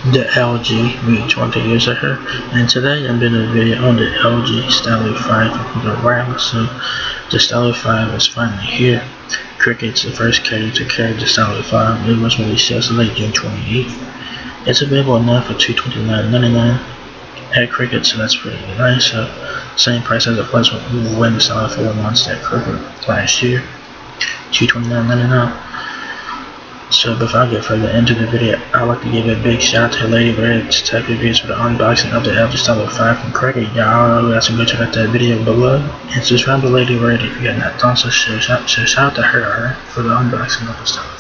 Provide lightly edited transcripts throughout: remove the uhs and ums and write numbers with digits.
the LG V20 user here, and today I'm doing a video on the LG Stylo 5 computer wireless. So the Stylo 5 is finally here. Cricket's the first carrier to carry the Stylo 5. It was released yesterday, June 28th. It's available now for $229.99 at Cricket, so that's pretty nice. So same price as it was when the Stylo 4 launched at Cricket last year, $229.99. So before I get further into the video, I'd like to give a big shout out to Lady Red's tech reviews for the unboxing of the LG Stylo 5 from Cricket. Y'all got some good check out that video below. And subscribe to Lady Red if you have not done so. Shout out to her for the unboxing of the Stylo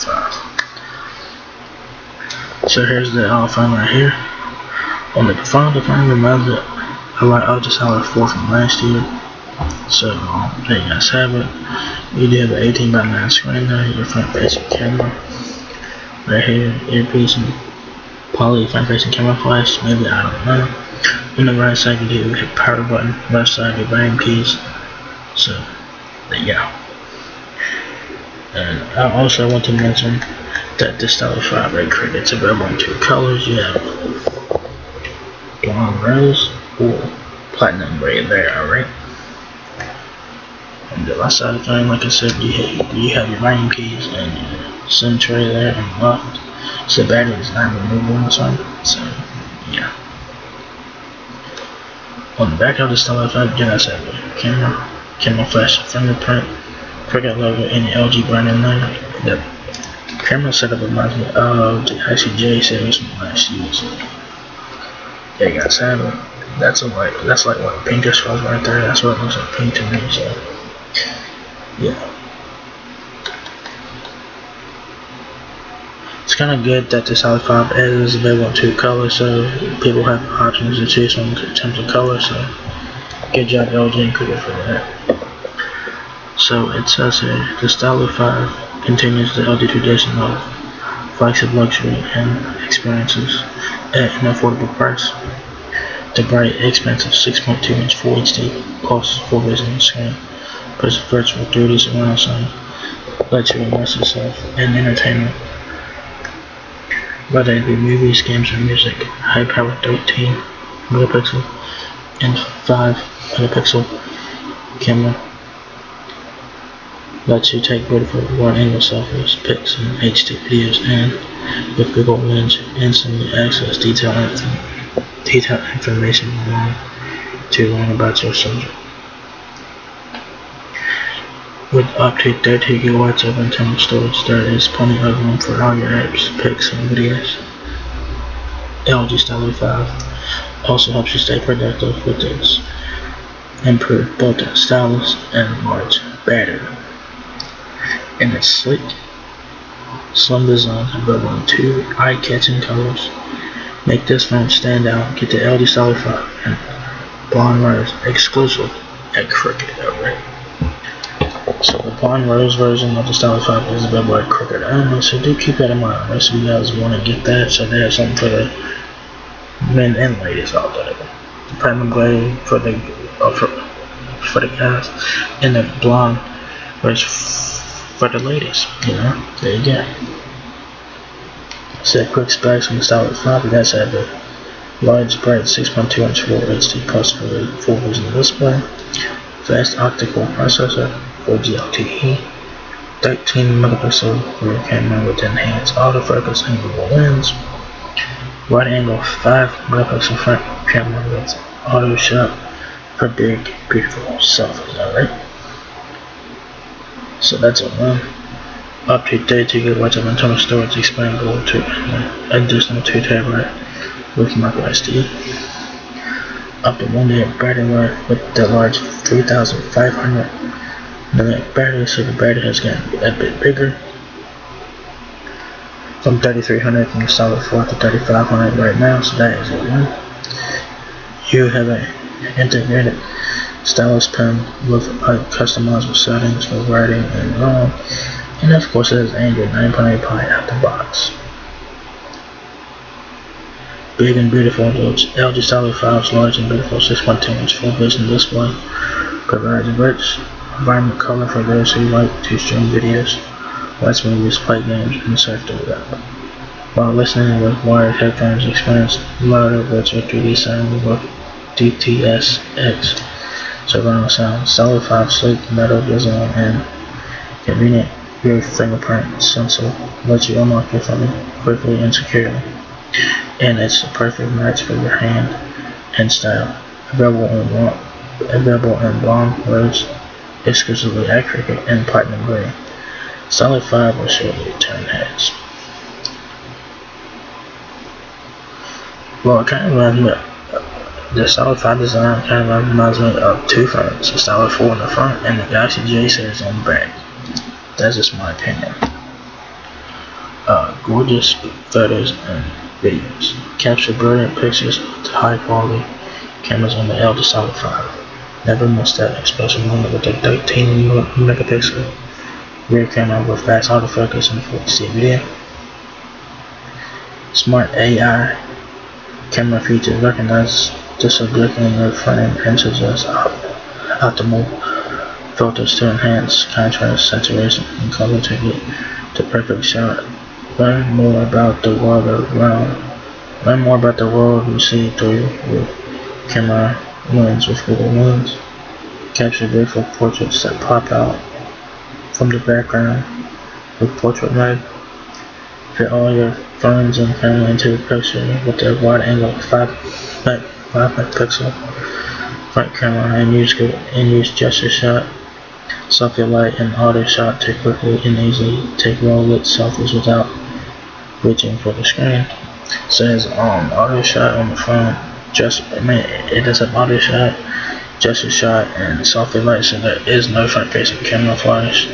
5. So here's the phone right here. On the phone reminds me a lot of the Stylo 4 from last year. So there you guys have it. You do have an 18:9 screen there, your front facing camera. Right here, earpiece and poly front facing camera flash, maybe, I don't know. On the right side you do hit power button, left side your volume keys. So there you go. And I also want to mention that the Stylo 5 at Cricket is available in two colors. You have blonde rose or platinum gray there, alright? On the left side of the thing, like I said, you have your volume keys and your SIM tray there unlocked. So the battery is not removable on this one. So yeah. On the back of the Stylo 5, you guys have a camera flash, fingerprint, Cricket logo, and the LG brand in there. The camera setup reminds me of the ICJ series from last year. So there you guys have it. That's like what pinkish was right there. That's what it looks like, pink to me. So yeah. It's kind of good that the Stylo 5 is available in two colors, so people have options to choose from in terms of color. So good job LG and Cricket for that. So it says here, the Stylo 5 continues the LG tradition of flagship luxury and experiences at an affordable price. The bright, expensive 6.2-inch Full HD plus full vision screen plus virtual 3D surround sound lets you immerse yourself in entertainment, whether it be movies, games, or music. High-powered 13 megapixel and 5 megapixel camera lets you take beautiful wide-angle selfies, pics, and HD videos, and with Google Lens, instantly access detailed information you want to learn about your subject. With up to 30 gigabytes of internal storage, there is plenty of room for all your apps, pics, and videos. LG Stylo 5 also helps you stay productive with its improved built-in stylus and large battery. In its sleek, slim design, available in two eye-catching colors, make this phone stand out. Get the LG Stylo 5 and blonde rose exclusive at Cricket, alright? So the blonde rose version of the Stylo 5 is available at Cricket only, so do keep that in mind. Most of you guys want to get that, so they have something for the men and ladies out there. The platinum gray for the guys, and the blonde was for the ladies. You know, there you go. So quick specs on the Stylo 5, you guys have a large, bright 6.2-inch Full HD plus full vision display, fast optical processor, 4G LTE, 13 megapixel rear camera with enhanced autofocus and Google Lens, wide angle 5 megapixel front camera with auto shot for big, beautiful selfies, alright? So that's a one. Up to 32 gigabytes of internal storage, expandable to an additional 2 TB with micro SD. Up to 1 day of battery life with the large 3,500 milliamp battery, so the battery has gotten a bit bigger. From 3,300 from the Stylo 4 to 3,500 right now, so that is a one. You have an integrated stylus pen with customizable settings for writing and drawing. And of course it has Android 9.8 Pie out the box. Big and beautiful, LG Stylo 5's large and beautiful 6.2-inch full vision display provides rich, vibrant color for those who like to stream videos, watch movies, play games, and surf the web. While listening with wired headphones, experience louder, richer 3D sound with DTS:X surround sound, solid 5 sleek metal design, and convenient rear fingerprint sensor lets you unlock your phone quickly and securely. And it's a perfect match for your hand and style. Available in blonde, rose, exquisitely accurate, and platinum gray. Solid 5 will surely turn heads. Well, it kind of reminds me the Solid 5 design kind of reminds me of two phones, the Stylo 4 in the front and the Galaxy J series on the back. That's just my opinion. Gorgeous photos and videos. Capture brilliant pictures with high quality cameras on the LG Stylo 5. Never miss that exposure moment with the 13 megapixel rear camera with fast autofocus and 4K video. Smart AI camera features recognize this obliquely in your frame and suggest optimal filters to enhance contrast, saturation, and color to get the perfect shot. Learn more about the world you see through your camera lens with Google Lens. Capture beautiful portraits that pop out from the background with portrait mode. Fit all your phones and camera into the picture with a wide angle 5 megapixel front camera and use gesture shot, selfie light, and auto shot to quickly and easily take well lit selfies without reaching for the screen. It says auto shot on the phone. It does have auto shot, gesture shot, and selfie light, so there is no front facing camera flash.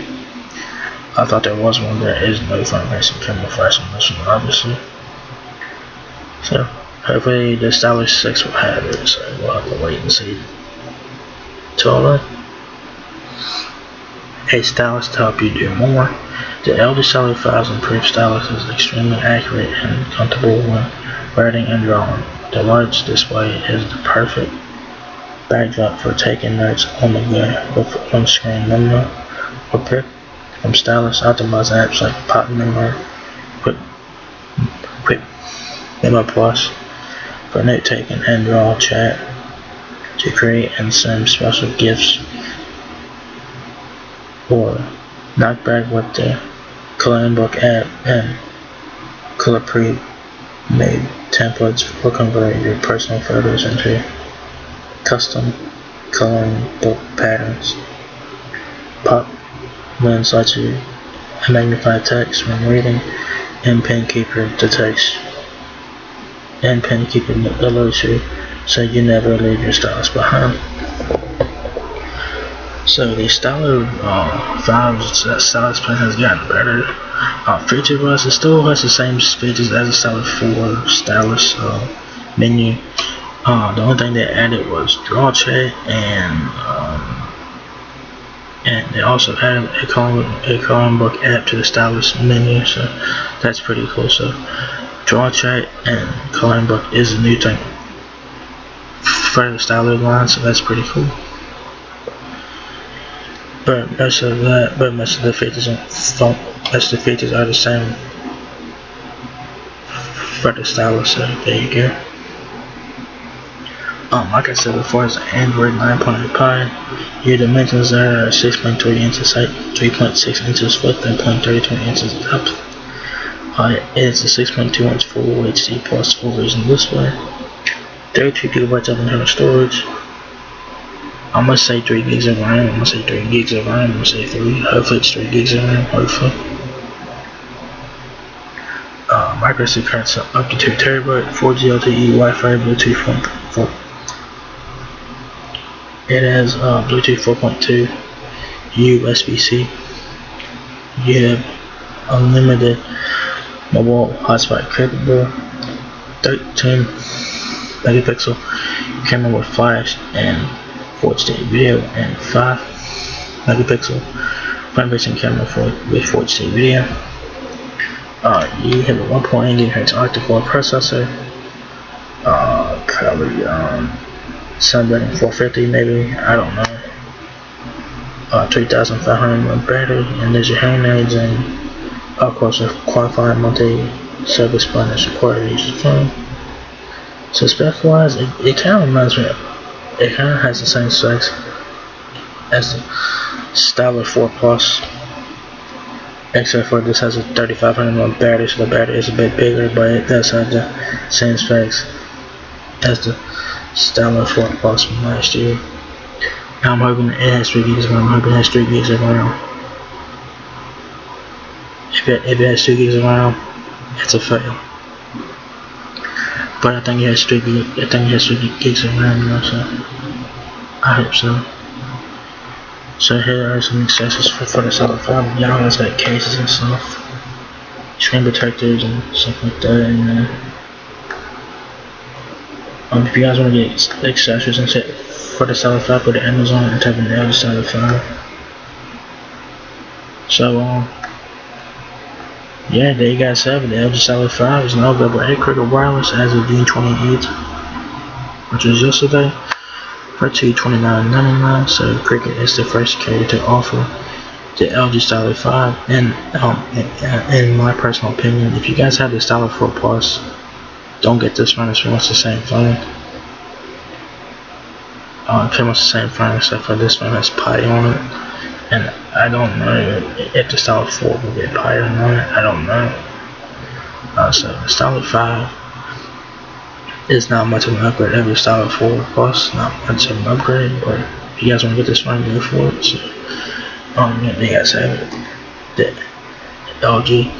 I thought there was one. There is no front facing camera flash on this one, obviously. So hopefully the Stylo 6 will have it, so we'll have to wait and see. To all that, a stylus to help you do more. The LG Stylo 5's improved stylus is extremely accurate and comfortable when writing and drawing. The large display is the perfect backdrop for taking notes on the go with on-screen memo or pick from stylus optimized apps like Pop Memo, Quick Memo Plus for note taking and draw chat to create and send special gifts, or knock back with the coloring book app and color pre-made templates for converting your personal photos into custom coloring book patterns. Pop Lens lets you magnify text when reading, and Pen Keeper the text and Pen Keeper alerts you so you never leave your stylus behind. So the Stylo 5's stylus pen has gotten better. Feature-wise, it still has the same features as the Stylo 4 stylus menu. The only thing they added was draw chat, and they also added a coloring book app to the stylus menu, so that's pretty cool. So draw chat and coloring book is a new thing for the Stylo line, so that's pretty cool. But most of the features are the same for the stylus, so there you go. Like I said before, it's an Android 9.8 Pie. Your dimensions are 6.3 inches height, 3.6 inches width, and 0.32 inches depth. It's a 6.2 inch Full HD Plus full vision display. 32 gigabytes of internal storage. I'm gonna say 3 gigs of RAM. I'm gonna say 3 gigs of RAM. I'm gonna say 3. Hopefully it's 3 gigs of RAM. Hopefully. Micro SD cards up to 2 terabyte. 4G LTE, Wi-Fi, Bluetooth 4. It has Bluetooth 4.2, USB-C. You have unlimited mobile hotspot capable, 13 megapixel camera with flash and 4K video, and 5 megapixel front-facing camera with 4K video. You have a 1.8 GHz octa-core processor, probably Snapdragon 450 maybe, I don't know. 3500 mAh battery, and there's your hearing aids, and of course a qualified multi self-explanatory is required to use the phone. So spec-wise, it kind of reminds me. It kind of has the same specs as the Stylo 4 Plus, except for this has a 3500 mAh battery, so the battery is a bit bigger, but it does have the same specs as the Stylo 4 Plus from last year. I'm hoping it has 3 gigs of RAM. I'm hoping it has 3 gigs of RAM. If it has 2 gigs of RAM, it's a fail. But I think it has 3 gigs of RAM, you know, so I hope so. So here are some accessories for the Stylo 5. Y'all guys got cases and stuff, screen protectors and stuff like that, and if you guys want to get accessories and shit for the Stylo 5, go to Amazon and type in LG Stylo 5. So yeah, there you guys have it. The LG Stylo 5 is now available at Cricket Wireless as of June 28th, which was yesterday, for $229.99. So Cricket is the first carrier to offer the LG Stylo 5. And in my personal opinion, if you guys have the Stylo 4 Plus, don't get this one. It's pretty much the same phone. Pretty much the same phone, except for this one has Pi on it. And I don't know if the Stylo 4 will get Pi or not. I don't know. So the Stylo 5 is not much of an upgrade over the Stylo 4 Plus. Not much of an upgrade, but if you guys want to get this phone, go for it. So yeah, there you guys have it. The LG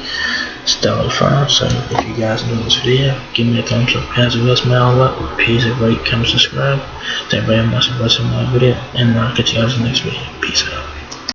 Stylo 5. So if you guys enjoyed this video, give me a thumbs up, guys, a smile up, please rate, comment, subscribe. Thank you very much for watching my video, and I'll catch you guys in the next video. Peace out.